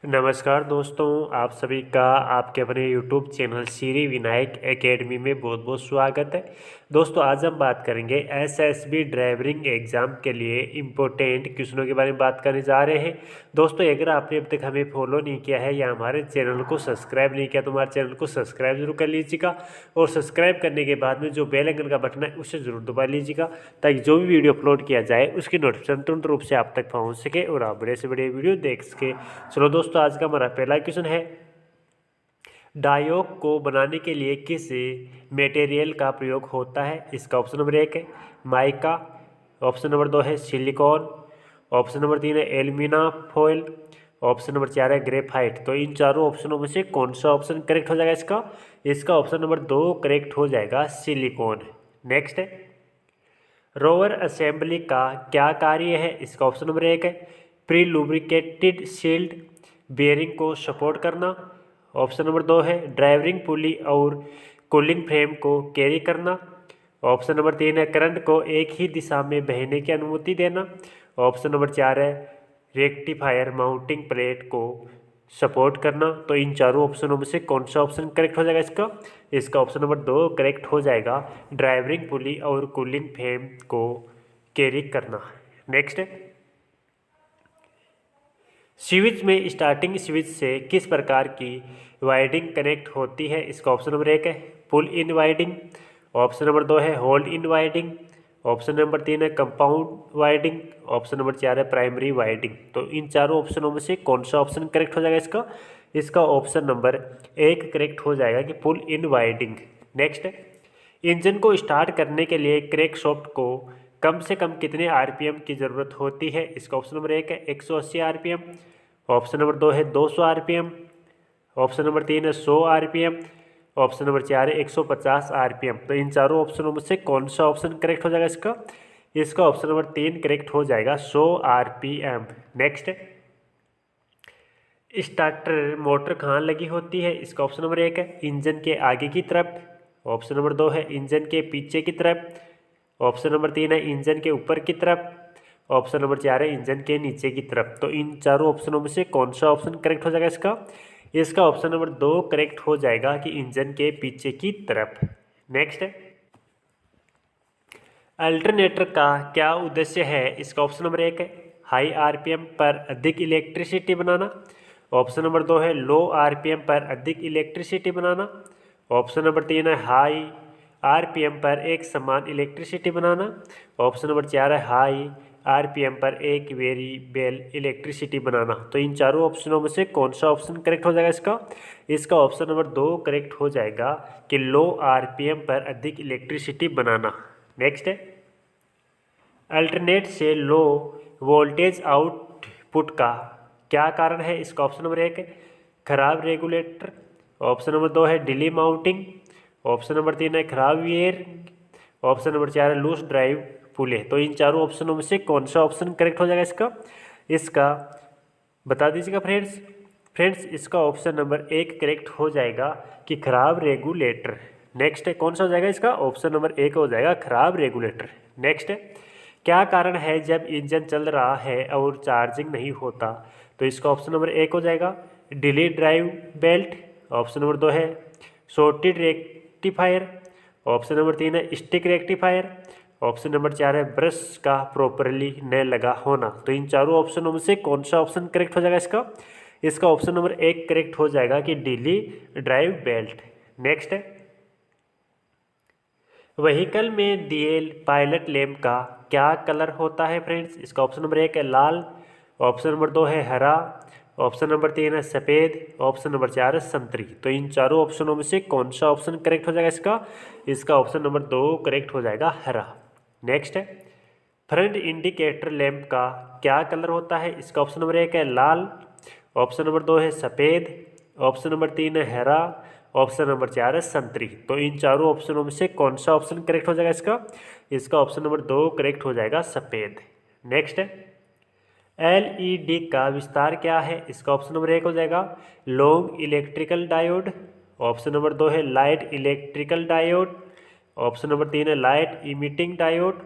नमस्कार दोस्तों, आप सभी का आपके अपने YouTube channel Shri Vinayak academy में बहुत बहुत स्वागत है। दोस्तों, आज हम बात करेंगे एसएसबी ड्राइविंग एग्ज़ाम के लिए इम्पोर्टेंट क्वेश्चनों के बारे में बात करने जा रहे हैं। दोस्तों, अगर आपने अब तक हमें फॉलो नहीं किया है या हमारे चैनल को सब्सक्राइब नहीं किया तो हमारे चैनल को सब्सक्राइब जरूर कर लीजिएगा और सब्सक्राइब करने के बाद में जो बेल आइकन का बटन है उसे ज़रूर दबा लीजिएगा ताकि जो भी वीडियो अपलोड किया जाए उसकी नोटिफिकेशन तुरंत रूप से आप तक पहुँच सके और आप बड़े से बड़े वीडियो देख सके। चलो दोस्तों, आज का हमारा पहला क्वेश्चन है, डायोक को बनाने के लिए किस मटेरियल का प्रयोग होता है? इसका ऑप्शन नंबर 1 है माइका, ऑप्शन नंबर 2 है सिलिकॉन, ऑप्शन नंबर 3 है एल्यूमिना फॉयल, ऑप्शन नंबर 4 है ग्रेफाइट। तो इन चारों ऑप्शनों में से कौन सा ऑप्शन करेक्ट हो जाएगा? इसका ऑप्शन नंबर 2 करेक्ट हो जाएगा, सिलिकॉन। नेक्स्ट है, रोवर असेंबली का क्या कार्य है? इसका ऑप्शन नंबर 1 है प्री लुब्रिकेटेड शील्ड बेयरिंग को सपोर्ट करना, ऑप्शन नंबर 2 है ड्राइविंग पुली और कूलिंग फ्रेम को कैरी करना, ऑप्शन नंबर 3 है करंट को एक ही दिशा में बहने की अनुमति देना, ऑप्शन नंबर 4 है रेक्टिफायर माउंटिंग प्लेट को सपोर्ट करना। तो इन चारों ऑप्शनों में से कौन सा ऑप्शन करेक्ट हो जाएगा? इसका ऑप्शन नंबर 2 करेक्ट हो जाएगा, ड्राइविंग पुली और कूलिंग फ्रेम को कैरी करना। नेक्स्ट है, स्विच में स्टार्टिंग स्विच से किस प्रकार की वाइडिंग कनेक्ट होती है? इसका ऑप्शन नंबर 1 है पुल इन वाइडिंग, ऑप्शन नंबर 2 है होल्ड इन वाइडिंग, ऑप्शन नंबर 3 है कंपाउंड वाइडिंग, ऑप्शन नंबर 4 है प्राइमरी वाइडिंग। तो इन चारों ऑप्शनों में से कौन सा ऑप्शन करेक्ट हो जाएगा? इसका ऑप्शन नंबर 1 करेक्ट हो जाएगा कि पुल इन वाइडिंग। नेक्स्ट है, इंजन को स्टार्ट करने के लिए क्रैंकशाफ्ट को कम से कम कितने आरपीएम की ज़रूरत होती है? इसका ऑप्शन नंबर 1 है 180 आरपीएम, ऑप्शन नंबर 2 है 200 आरपीएम, ऑप्शन नंबर 3 है 100 आरपीएम, ऑप्शन नंबर 4 है 150 आरपीएम। तो इन चारों ऑप्शनों में से कौन सा ऑप्शन करेक्ट हो जाएगा? इसका ऑप्शन नंबर 3 करेक्ट हो जाएगा, 100 आरपीएम। नेक्स्ट है, स्टार्टर मोटर कहाँ लगी होती है? इसका ऑप्शन नंबर 1 है इंजन के आगे की तरफ, ऑप्शन नंबर 2 है इंजन के पीछे की तरफ, ऑप्शन नंबर 3 है इंजन के ऊपर की तरफ, ऑप्शन नंबर 4 है इंजन के नीचे की तरफ। तो इन चारों ऑप्शनों में से कौन सा ऑप्शन करेक्ट हो जाएगा? इसका ऑप्शन नंबर 2 करेक्ट हो जाएगा कि इंजन के पीछे की तरफ। नेक्स्ट है, अल्टरनेटर का क्या उद्देश्य है? इसका ऑप्शन नंबर 1 है हाई आरपीएम पर अधिक इलेक्ट्रिसिटी बनाना, ऑप्शन नंबर 2 है लो आरपीएम पर अधिक इलेक्ट्रिसिटी बनाना, ऑप्शन नंबर 3 है हाई आरपीएम पर एक समान इलेक्ट्रिसिटी बनाना, ऑप्शन नंबर 4 है हाई आरपीएम पर एक वेरिएबल इलेक्ट्रिसिटी बनाना। तो इन चारों ऑप्शनों में से कौन सा ऑप्शन करेक्ट हो जाएगा? इसका ऑप्शन नंबर 2 करेक्ट हो जाएगा कि लो आरपीएम पर अधिक इलेक्ट्रिसिटी बनाना। नेक्स्ट है, अल्टरनेट से लो वोल्टेज आउटपुट का क्या कारण है? इसका ऑप्शन नंबर 1 है खराब रेगुलेटर, ऑप्शन नंबर 2 है डिले माउंटिंग, ऑप्शन नंबर 3 है खराब वेयर, ऑप्शन नंबर 4 है लूज ड्राइव पुले। तो इन चारों ऑप्शनों में से कौन सा ऑप्शन करेक्ट हो जाएगा? इसका बता दीजिएगा फ्रेंड्स, इसका ऑप्शन नंबर 1 करेक्ट हो जाएगा कि खराब रेगुलेटर। नेक्स्ट है, कौन सा हो जाएगा? इसका ऑप्शन नंबर 1 हो जाएगा खराब रेगुलेटर। नेक्स्ट है, क्या कारण है जब इंजन चल रहा है और चार्जिंग नहीं होता? तो इसका ऑप्शन नंबर 1 हो जाएगा delay drive belt, option number 2 है शॉर्टेड रेक्टिफायर, ऑप्शन नंबर 3 है स्टिक रेक्टिफायर, ऑप्शन नंबर 4 है ब्रश का प्रॉपरली न लगा होना। तो इन चारों ऑप्शनों में से कौन सा ऑप्शन करेक्ट हो जाएगा? इसका ऑप्शन नंबर 1 करेक्ट हो जाएगा कि डिले ड्राइव बेल्ट। नेक्स्ट है, व्हीकल में दिए पायलट लैंप का क्या कलर होता है फ्रेंड्स? इसका ऑप्शन नंबर 1 है लाल, ऑप्शन नंबर 2 है हरा, ऑप्शन नंबर 3 है सफ़ेद, ऑप्शन नंबर 4 है संतरी। तो इन चारों ऑप्शनों में से कौन सा ऑप्शन करेक्ट हो जाएगा? इसका ऑप्शन नंबर 2 करेक्ट हो जाएगा, हरा। नेक्स्ट है, फ्रंट इंडिकेटर लैंप का क्या कलर होता है? इसका ऑप्शन नंबर 1 है लाल, ऑप्शन नंबर 2 है सफ़ेद, ऑप्शन नंबर 3 है हरा, ऑप्शन नंबर 4 है संतरी। तो इन चारों ऑप्शनों में से कौन सा ऑप्शन करेक्ट हो जाएगा? इसका ऑप्शन नंबर 2 करेक्ट हो जाएगा, सफ़ेद। नेक्स्ट है, एलईडी का विस्तार क्या है? इसका ऑप्शन नंबर 1 हो जाएगा long electrical diode, option number 2 है light electrical diode, option number 3 है light emitting diode,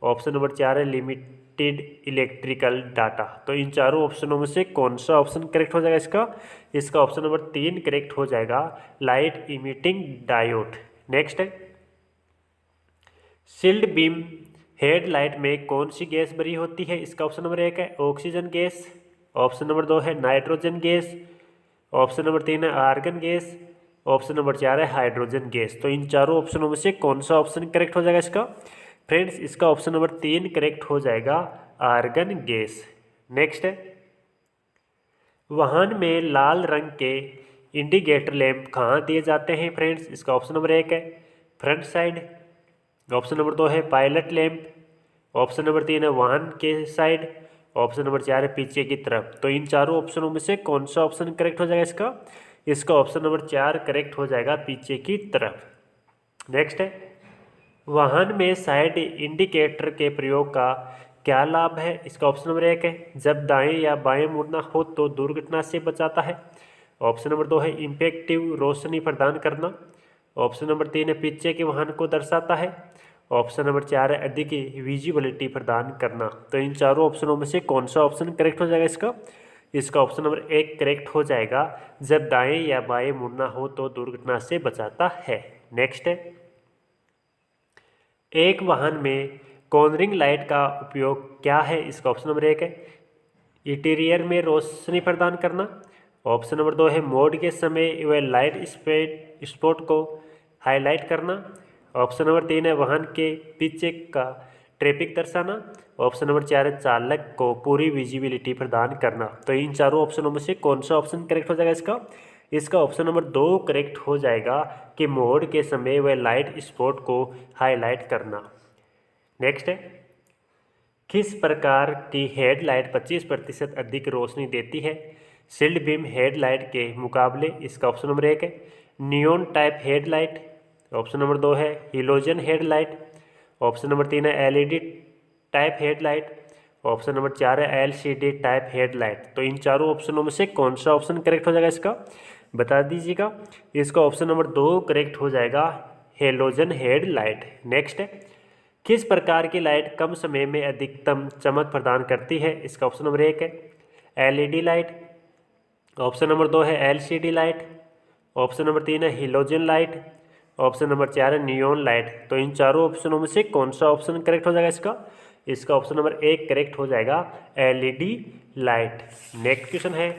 option number 4 है लिमिट ट्रांसमिटेड इलेक्ट्रिकल डाटा। तो इन चारों ऑप्शनों में से कौन सा ऑप्शन करेक्ट हो जाएगा इसका? इसका ऑप्शन नंबर 3 करेक्ट हो जाएगा, लाइट इमिटिंग डायोड। नेक्स्ट है, शील्ड बीम हेडलाइट में कौन सी गैस भरी होती है? इसका ऑप्शन नंबर 1 है ऑक्सीजन गैस, ऑप्शन नंबर 2 है नाइट्रोजन गैस, ऑप्शन नंबर 3 है आर्गन गैस, ऑप्शन नंबर 4 है हाइड्रोजन गैस। तो इन चारों ऑप्शनों में से कौन सा ऑप्शन करेक्ट हो जाएगा इसका? फ्रेंड्स इसका ऑप्शन नंबर 3 करेक्ट हो जाएगा, आर्गन गैस। नेक्स्ट है, वाहन में लाल रंग के इंडिकेटर लैंप कहाँ दिए जाते हैं? फ्रेंड्स इसका ऑप्शन नंबर 1 है फ्रंट साइड, ऑप्शन नंबर 2 है पायलट लैंप, ऑप्शन नंबर 3 है वाहन के साइड, ऑप्शन नंबर 4 है पीछे की तरफ। तो इन चारों ऑप्शनों में से कौन सा ऑप्शन करेक्ट हो जाएगा इसका? इसका ऑप्शन नंबर 4 करेक्ट हो जाएगा, पीछे की तरफ। नेक्स्ट है, वाहन में साइड इंडिकेटर के प्रयोग का क्या लाभ है? इसका ऑप्शन नंबर 1 है जब दाएं या बाएं मुड़ना हो तो दुर्घटना से बचाता है, ऑप्शन नंबर 2 है इम्पैक्टिव रोशनी प्रदान करना, ऑप्शन नंबर 3 है पीछे के वाहन को दर्शाता है, ऑप्शन नंबर 4 है अधिक विजिबिलिटी प्रदान करना। तो इन चारों ऑप्शनों में से कौन सा ऑप्शन करेक्ट हो जाएगा इसका? इसका ऑप्शन नंबर 1 करेक्ट हो जाएगा, जब दाएं या बाएं मुड़ना हो तो दुर्घटना से बचाता है। नेक्स्ट है, एक वाहन में कॉर्नरिंग लाइट का उपयोग क्या है? इसका ऑप्शन नंबर 1 है इंटीरियर में रोशनी प्रदान करना, ऑप्शन नंबर 2 है मोड के समय वह लाइट स्पॉट को हाईलाइट करना, ऑप्शन नंबर 3 है वाहन के पीछे का ट्रैफिक दर्शाना, ऑप्शन नंबर 4 है चालक को पूरी विजिबिलिटी प्रदान करना। तो इन चारों ऑप्शनों में से कौन सा ऑप्शन करेक्ट हो जाएगा इसका? इसका ऑप्शन नंबर 2 करेक्ट हो जाएगा कि मोड के समय वह लाइट स्पॉट को हाईलाइट करना। नेक्स्ट है, किस प्रकार की हेडलाइट 25% अधिक रोशनी देती है शील्ड बीम हेडलाइट के मुकाबले? इसका ऑप्शन नंबर 1 है neon type headlight, option number 2 है हिलोजन हेडलाइट, ऑप्शन नंबर 3 है LED type headlight, option number 4 है एलसीडी टाइप हेडलाइट। तो इन चारों ऑप्शनों में से कौन सा ऑप्शन करेक्ट हो जाएगा इसका? बता दीजिएगा। इसका ऑप्शन नंबर 2 करेक्ट हो जाएगा, हेलोजन हेडलाइट। नेक्स्ट है, किस प्रकार की लाइट कम समय में अधिकतम चमक प्रदान करती है? इसका ऑप्शन नंबर 1 है एलईडी लाइट, ऑप्शन नंबर 2 है एलसीडी लाइट, ऑप्शन नंबर 3 है हिलोजन लाइट, ऑप्शन नंबर 4 है नियॉन लाइट। तो इन चारों ऑप्शनों में से कौन सा ऑप्शन करेक्ट हो जाएगा इसका? इसका ऑप्शन नंबर 1 करेक्ट हो जाएगा, एलईडी लाइट। नेक्स्ट क्वेश्चन है,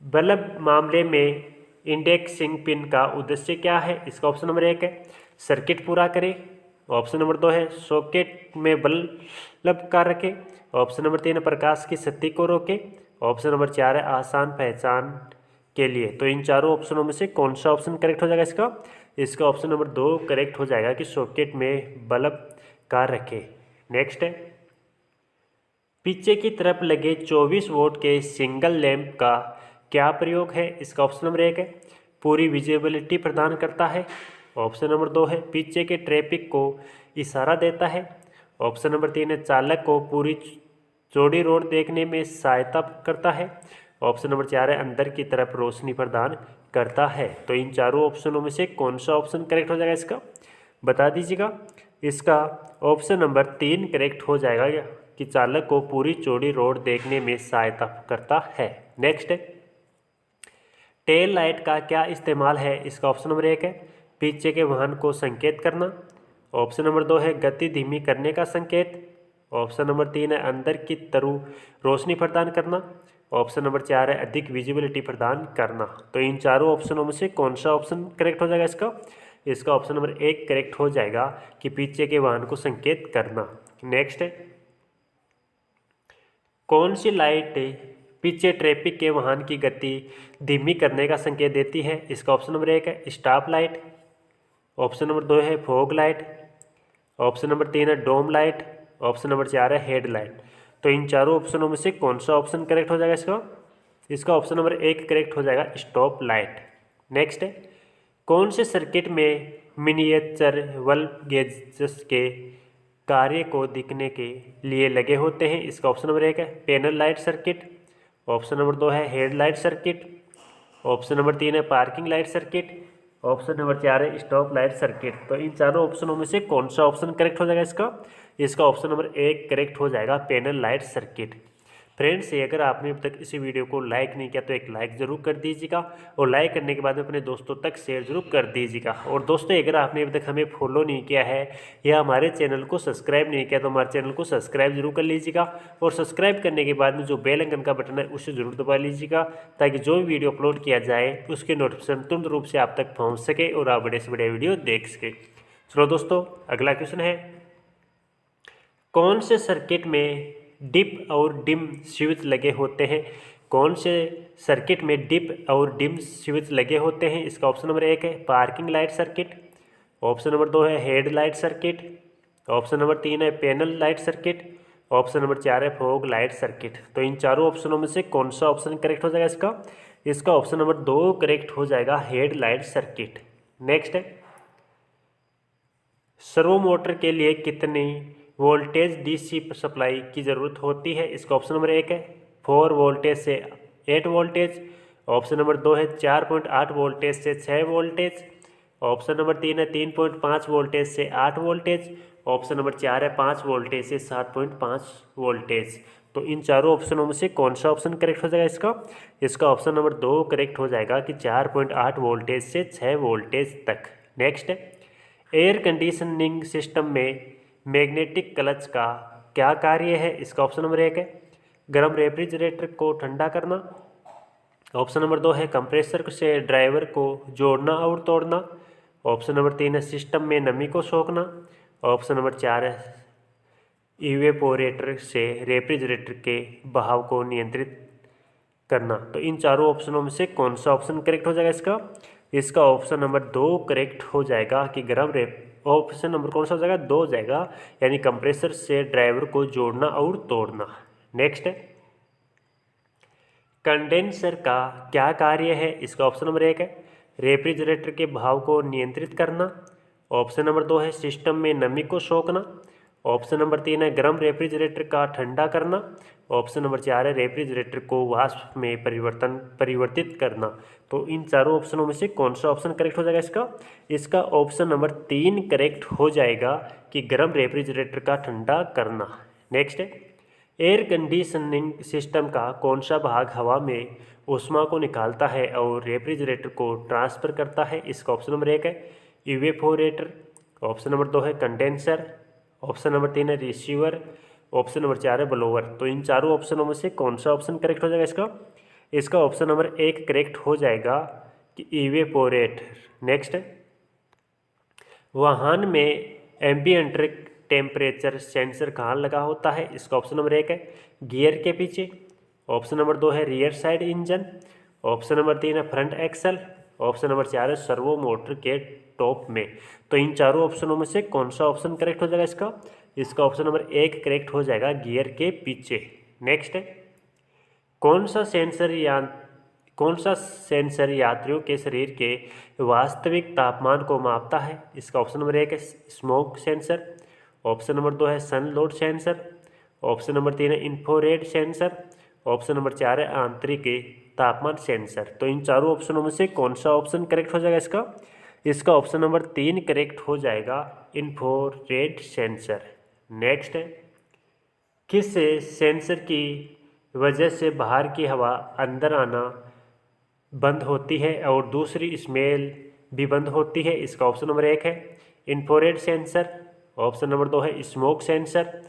बल्ब मामले में इंडेक्सिंग पिन का उद्देश्य क्या है? इसका ऑप्शन नंबर 1 है सर्किट पूरा करें, ऑप्शन नंबर 2 है सॉकेट में बल्ब का रखें, ऑप्शन नंबर 3 है प्रकाश की शक्ति को रोके, ऑप्शन नंबर 4 है आसान पहचान के लिए। तो इन चारों ऑप्शनों में से कौन सा ऑप्शन करेक्ट हो जाएगा इसका? इसका ऑप्शन नंबर 2 करेक्ट हो जाएगा कि सॉकेट में बल्ब का रखें। नेक्स्ट है, पीछे की तरफ लगे 24 वोल्ट के सिंगल लैंप का क्या प्रयोग है? इसका ऑप्शन नंबर 1 है पूरी विजिबिलिटी प्रदान करता है, ऑप्शन नंबर 2 है पीछे के ट्रैफिक को इशारा देता है, ऑप्शन नंबर 3 है चालक को पूरी चौड़ी रोड देखने में सहायता करता है, ऑप्शन नंबर 4 है अंदर की तरफ रोशनी प्रदान करता है। तो इन चारों ऑप्शनों में से कौन सा ऑप्शन करेक्ट हो जाएगा इसका? बता दीजिएगा। इसका ऑप्शन नंबर 3 करेक्ट हो जाएगा कि चालक को पूरी चौड़ी रोड देखने में सहायता करता है। नेक्स्ट है, टेल लाइट का क्या इस्तेमाल है? इसका ऑप्शन नंबर 1 है पीछे के वाहन को संकेत करना, ऑप्शन नंबर 2 है गति धीमी करने का संकेत, ऑप्शन नंबर 3 है अंदर की तरफ रोशनी प्रदान करना, ऑप्शन नंबर 4 है अधिक विजिबिलिटी प्रदान करना। तो इन चारों ऑप्शनों में से कौन सा ऑप्शन करेक्ट हो जाएगा इसका? इसका ऑप्शन नंबर 1 करेक्ट हो जाएगा कि पीछे के वाहन को संकेत करना। नेक्स्ट है, कौन सी लाइट पीछे ट्रैफिक के वाहन की गति धीमी करने का संकेत देती है? इसका ऑप्शन नंबर 1 है स्टॉप लाइट, ऑप्शन नंबर 2 है फॉग लाइट, ऑप्शन नंबर 3 है डोम लाइट, ऑप्शन नंबर 4 है हेड लाइट। तो इन चारों ऑप्शनों में से कौन सा ऑप्शन करेक्ट हो जाएगा इसका? इसका ऑप्शन नंबर 1 करेक्ट हो जाएगा, स्टॉप लाइट। नेक्स्ट है, कौन से सर्किट में मिनिएचर बल्ब गेजेस के कार्य को दिखने के लिए लगे होते हैं? इसका ऑप्शन नंबर 1 है panel light circuit, option number 2 है head light circuit, option number 3 है parking light circuit, option number 4 है स्टॉप लाइट सर्किट। तो इन चारों ऑप्शनों में से कौन सा ऑप्शन करेक्ट हो जाएगा इसका ऑप्शन नंबर 1 करेक्ट हो जाएगा, पैनल लाइट सर्किट। फ्रेंड्स, ये अगर आपने अब तक इसी वीडियो को लाइक नहीं किया तो एक लाइक ज़रूर कर दीजिएगा और लाइक करने के बाद में अपने दोस्तों तक शेयर जरूर कर दीजिएगा। और दोस्तों, अगर आपने अब तक हमें फॉलो नहीं किया है या हमारे चैनल को सब्सक्राइब नहीं किया तो हमारे चैनल को सब्सक्राइब जरूर कर लीजिएगा और सब्सक्राइब करने के बाद में जो बेल आइकन का बटन है उसे जरूर दबा लीजिएगा ताकि जो भी वीडियो अपलोड किया जाए उसके नोटिफिकेशन तुरंत रूप से आप तक पहुँच सके और आप बड़े से बड़े वीडियो देख सके। चलो दोस्तों, अगला क्वेश्चन है, कौन से सर्किट में डिप और डिम स्विच लगे होते हैं? कौन से सर्किट में डिप और डिम स्विच लगे होते हैं? इसका ऑप्शन नंबर 1 है parking light circuit, option number 2 है head light circuit, option number 3 है panel light circuit, option number 4 है फॉग लाइट सर्किट। तो इन चारों ऑप्शनों में से कौन सा ऑप्शन करेक्ट हो जाएगा इसका ऑप्शन नंबर 2 करेक्ट हो जाएगा, हेड लाइट सर्किट। नेक्स्ट है, सर्वो मोटर के लिए कितनी वोल्टेज डीसी सप्लाई की ज़रूरत होती है? इसका ऑप्शन नंबर 1 है 4 वोल्टेज से 8 वोल्टेज, ऑप्शन नंबर 2 है 4.8 वोल्टेज से 6 वोल्टेज, ऑप्शन नंबर 3 है 3.5 वोल्टेज से 8 वोल्टेज, ऑप्शन नंबर 4 है 5 वोल्टेज से 7.5 वोल्टेज। तो इन चारों ऑप्शनों में से कौन सा ऑप्शन करेक्ट हो जाएगा इसका ऑप्शन नंबर 2 करेक्ट हो जाएगा कि 4.8 वोल्टेज से 6 वोल्टेज तक। नेक्स्ट है, एयर कंडीशनिंग सिस्टम में मैग्नेटिक क्लच का क्या कार्य है? इसका ऑप्शन नंबर 1 है गर्म रेफ्रिजरेटर को ठंडा करना, ऑप्शन नंबर 2 है कंप्रेसर से ड्राइवर को जोड़ना और तोड़ना, ऑप्शन नंबर 3 है सिस्टम में नमी को सोखना, ऑप्शन नंबर 4 है इवेपोरेटर से रेफ्रिजरेटर के बहाव को नियंत्रित करना। तो इन चारों ऑप्शनों में से कौन सा ऑप्शन करेक्ट हो जाएगा इसका ऑप्शन नंबर 2 करेक्ट हो जाएगा कि ऑप्शन नंबर कौन सा हो जाएगा 2 हो जाएगा, यानी कंप्रेसर से ड्राइवर को जोड़ना और तोड़ना। नेक्स्ट है, कंडेंसर का क्या कार्य है? इसका ऑप्शन नंबर 1 है रेफ्रिजरेटर के बहाव को नियंत्रित करना, ऑप्शन नंबर 2 है सिस्टम में नमी को सोखना, ऑप्शन नंबर 3 है गर्म रेफ्रिजरेटर का ठंडा करना, ऑप्शन नंबर 4 है रेफ्रिजरेटर को वाष्प में परिवर्तित करना। तो इन चारों ऑप्शनों में से कौन सा ऑप्शन करेक्ट हो जाएगा इसका ऑप्शन नंबर 3 करेक्ट हो जाएगा कि गर्म रेफ्रिजरेटर का ठंडा करना। नेक्स्ट है, एयर कंडीशनिंग सिस्टम का कौन सा भाग हवा में ऊष्मा को निकालता है और रेफ्रिजरेटर को ट्रांसफर करता है? इसका ऑप्शन नंबर 1 है इवेपोरेटर, ऑप्शन नंबर 2 है कंडेंसर, ऑप्शन नंबर 3 है रिसीवर, ऑप्शन नंबर 4 है ब्लोअर। तो इन चारों ऑप्शनों में से कौन सा ऑप्शन करेक्ट हो जाएगा इसका ऑप्शन नंबर 1 करेक्ट हो जाएगा कि इवेपोरेटर। नेक्स्ट है, वाहन में एम्बिएंट टेम्परेचर सेंसर कहाँ लगा होता है? इसका ऑप्शन नंबर 1 है गियर के पीछे, ऑप्शन नंबर 2 है rear side engine, option number 3 है फ्रंट एक्सल, ऑप्शन नंबर 4 है सर्वो मोटर के टॉप में। तो इन चारों ऑप्शनों में से कौन सा ऑप्शन करेक्ट हो जाएगा इसका ऑप्शन नंबर 1 करेक्ट हो जाएगा, गियर के पीछे। नेक्स्ट है, कौन सा सेंसर यात्रियों के शरीर के वास्तविक तापमान को मापता है? इसका ऑप्शन नंबर 1 है स्मोक सेंसर, ऑप्शन नंबर 2 है सन लोड सेंसर, ऑप्शन नंबर 3 है इंफ्रारेड सेंसर, ऑप्शन नंबर 4 है आंतरिक तापमान सेंसर। तो इन चारों ऑप्शनों में से कौन सा ऑप्शन करेक्ट हो जाएगा इसका ऑप्शन नंबर 3 करेक्ट हो जाएगा, इंफ्रारेड सेंसर। नेक्स्ट है, किस सेंसर की वजह से बाहर की हवा अंदर आना बंद होती है और दूसरी स्मेल भी बंद होती है? इसका ऑप्शन नंबर 1 है इंफ्रारेड सेंसर, ऑप्शन नंबर 2 है स्मोक सेंसर,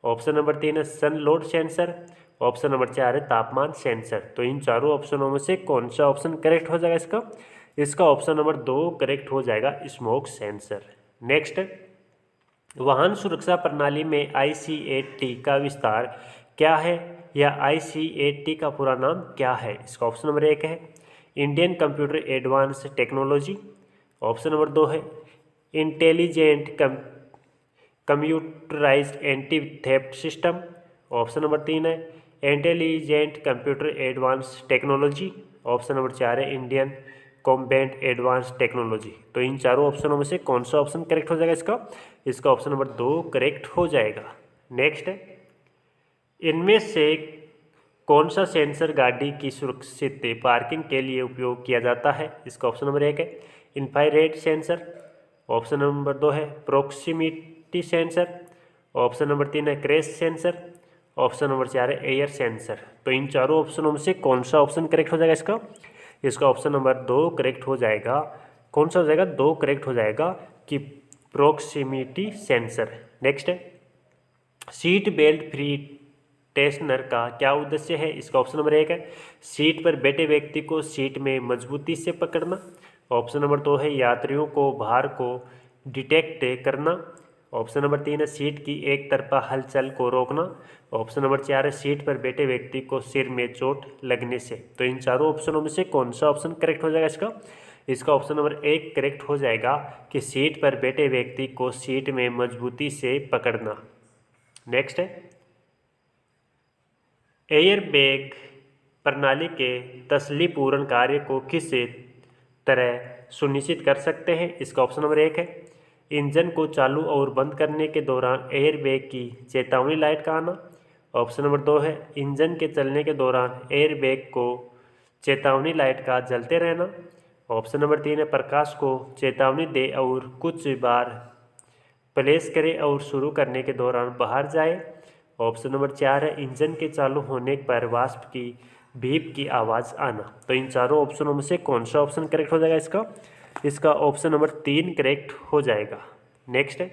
ऑप्शन नंबर 3 है सन लोड सेंसर, ऑप्शन नंबर 4 है तापमान सेंसर। तो इन चारों ऑप्शनों में से कौन सा ऑप्शन करेक्ट हो जाएगा इसका ऑप्शन नंबर 2 करेक्ट हो जाएगा, स्मोक सेंसर। नेक्स्ट, वाहन सुरक्षा प्रणाली में ICAT का विस्तार क्या है या ICAT का पूरा नाम क्या है? इसका ऑप्शन नंबर 1 है Indian computer advance technology, option number 2 है intelligent computerised anti theft system, option number 3 है intelligent computer advance technology, option number 4 है इंडियन कॉम्बैट एडवांस टेक्नोलॉजी। तो इन चारों ऑप्शनों में से कौन सा ऑप्शन करेक्ट हो जाएगा इसका ऑप्शन नंबर 2 करेक्ट हो जाएगा। नेक्स्ट है, इनमें से कौन सा सेंसर गाड़ी की सुरक्षित पार्किंग के लिए उपयोग किया जाता है? इसका ऑप्शन नंबर 1 है इंफ्रारेड सेंसर। ऑप्शन नंबर 2 है प्रोक्सीमिटी सेंसर। ऑप्शन नंबर 3 है क्रेश सेंसर। ऑप्शन नंबर 4 है एयर सेंसर। तो इन चारों ऑप्शनों में से कौन सा ऑप्शन करेक्ट हो जाएगा इसका ऑप्शन नंबर 2 करेक्ट हो जाएगा। कौन सा हो जाएगा? 2 करेक्ट हो जाएगा कि प्रोक्सीमिटी सेंसर। नेक्स्ट है सीट बेल्ट फ्री टेंशनर का क्या उद्देश्य है? इसका ऑप्शन नंबर 1 है सीट पर बैठे व्यक्ति को सीट में मजबूती से पकड़ना। ऑप्शन नंबर 2 है यात्रियों को भार को डिटेक्ट करना। ऑप्शन नंबर 3 है सीट की एक तरफा हलचल को रोकना। ऑप्शन नंबर 4 है सीट पर बैठे व्यक्ति को सिर में चोट लगने से। तो इन चारों ऑप्शनों में से कौन सा ऑप्शन करेक्ट हो जाएगा इसका ऑप्शन नंबर 1 करेक्ट हो जाएगा कि सीट पर बैठे व्यक्ति को सीट में मजबूती से पकड़ना। नेक्स्ट है एयर बैग प्रणाली के तसल्लीपूर्ण कार्य को किस तरह सुनिश्चित कर सकते हैं? इसका ऑप्शन नंबर 1 है इंजन को चालू और बंद करने के दौरान एयर बैग की चेतावनी लाइट का आना। ऑप्शन नंबर 2 है इंजन के चलने के दौरान एयर बैग को चेतावनी लाइट का जलते रहना। ऑप्शन नंबर 3 है प्रकाश को चेतावनी दे और कुछ बार प्लेस करे और शुरू करने के दौरान बाहर जाए। ऑप्शन नंबर 4 है इंजन के चालू होने पर वाष्प की बीप की आवाज़ आना। तो इन चारों ऑप्शनों में से कौन सा ऑप्शन करेक्ट हो जाएगा इसका ऑप्शन नंबर 3 करेक्ट हो जाएगा। नेक्स्ट है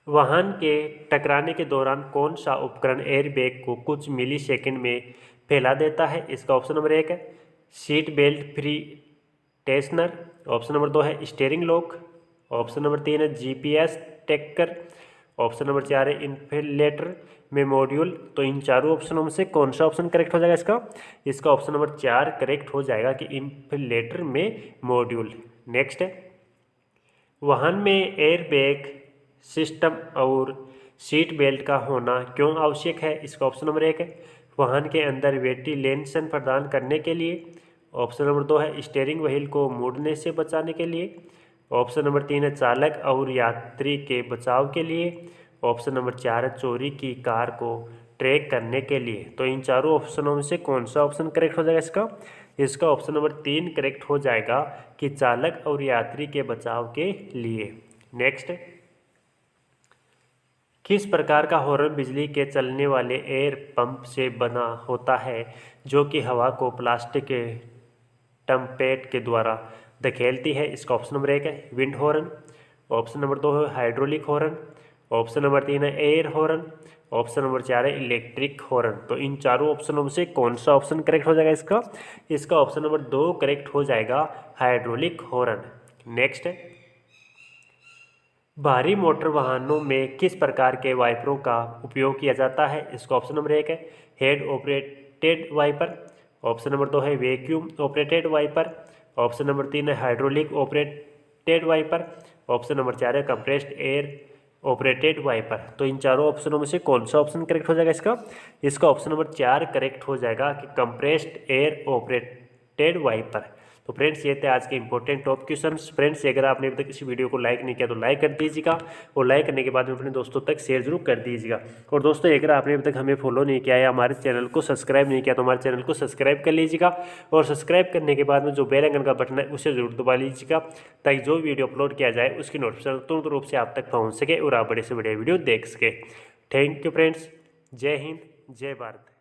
वाहन के टकराने के दौरान कौन सा उपकरण एयरबैग को कुछ मिली सेकेंड में फैला देता है? इसका ऑप्शन नंबर 1 है seat belt free tensioner. Option number 2 है स्टीयरिंग लॉक। ऑप्शन नंबर 3 है GPS ट्रैकर। ऑप्शन नंबर 4 है इन्फ्लेटर में मॉड्यूल। तो इन चारों ऑप्शनों में से कौन सा ऑप्शन करेक्ट हो जाएगा इसका ऑप्शन नंबर 4 करेक्ट हो जाएगा कि इन्फ्लेटर में मॉड्यूल। नेक्स्ट है वाहन में एयरबैग सिस्टम और सीट बेल्ट का होना क्यों आवश्यक है? इसका ऑप्शन नंबर 1 है वाहन के अंदर वेंटिलेशन प्रदान करने के लिए। ऑप्शन नंबर 2 है स्टीयरिंग व्हील को मुड़ने से बचाने के लिए। ऑप्शन नंबर 3 है चालक और यात्री के बचाव के लिए। ऑप्शन नंबर 4 है चोरी की कार को ट्रैक करने के लिए। तो इन चारों ऑप्शनों में से कौन सा ऑप्शन करेक्ट हो जाएगा इसका ऑप्शन नंबर 3 करेक्ट हो जाएगा कि चालक और यात्री के बचाव के लिए। नेक्स्ट किस प्रकार का हॉर्न बिजली के चलने वाले एयर पंप से बना होता है जो कि हवा को प्लास्टिक के टम्पेट के द्वारा धकेलती है? इसका ऑप्शन नंबर 1 है विंड हॉर्न। ऑप्शन नंबर 2 है हाइड्रोलिक हॉर्न। ऑप्शन नंबर 3 है एयर हॉर्न। ऑप्शन नंबर 4 है इलेक्ट्रिक हॉर्न। तो इन चारों ऑप्शनों में से कौन सा ऑप्शन करेक्ट हो जाएगा इसका ऑप्शन नंबर 2 करेक्ट हो जाएगा हाइड्रोलिक हॉर्न। नेक्स्ट है भारी मोटर वाहनों में किस प्रकार के वाइपरों का उपयोग किया जाता है? इसका ऑप्शन नंबर 1 है head operated wiper. Option number 2 है vacuum operated wiper. Option number 3 है hydraulic operated wiper. Option number 4 है कंप्रेस्ड एयर ऑपरेटेड वाइपर। तो इन चारों ऑप्शनों में से कौन सा ऑप्शन करेक्ट हो जाएगा इसका ऑप्शन नंबर 4 करेक्ट हो जाएगा कि कंप्रेस्ड एयर ऑपरेटेड वाइपर। तो फ्रेंड्स ये थे आज के इंपॉर्टेंट टॉप क्वेश्चंस। फ्रेंड्स अगर आपने अभी तक इस वीडियो को लाइक नहीं किया तो लाइक कर दीजिएगा और लाइक करने के बाद में अपने दोस्तों तक शेयर जरूर कर दीजिएगा। और दोस्तों अगर आपने अभी तक हमें फॉलो नहीं किया या हमारे चैनल को सब्सक्राइब नहीं किया तो हमारे चैनल को सब्सक्राइब कर लीजिएगा और सब्सक्राइब करने के बाद में जो बेल आइकन का बटन है उसे जरूर दबा लीजिएगा ताकि जो वीडियो अपलोड किया जाए उसकी नोटिफिकेशन तुरंत रूप से आप तक पहुँच सके और आप बड़े से बड़े वीडियो देख सके। Thank you friends. जय हिंद जय भारत।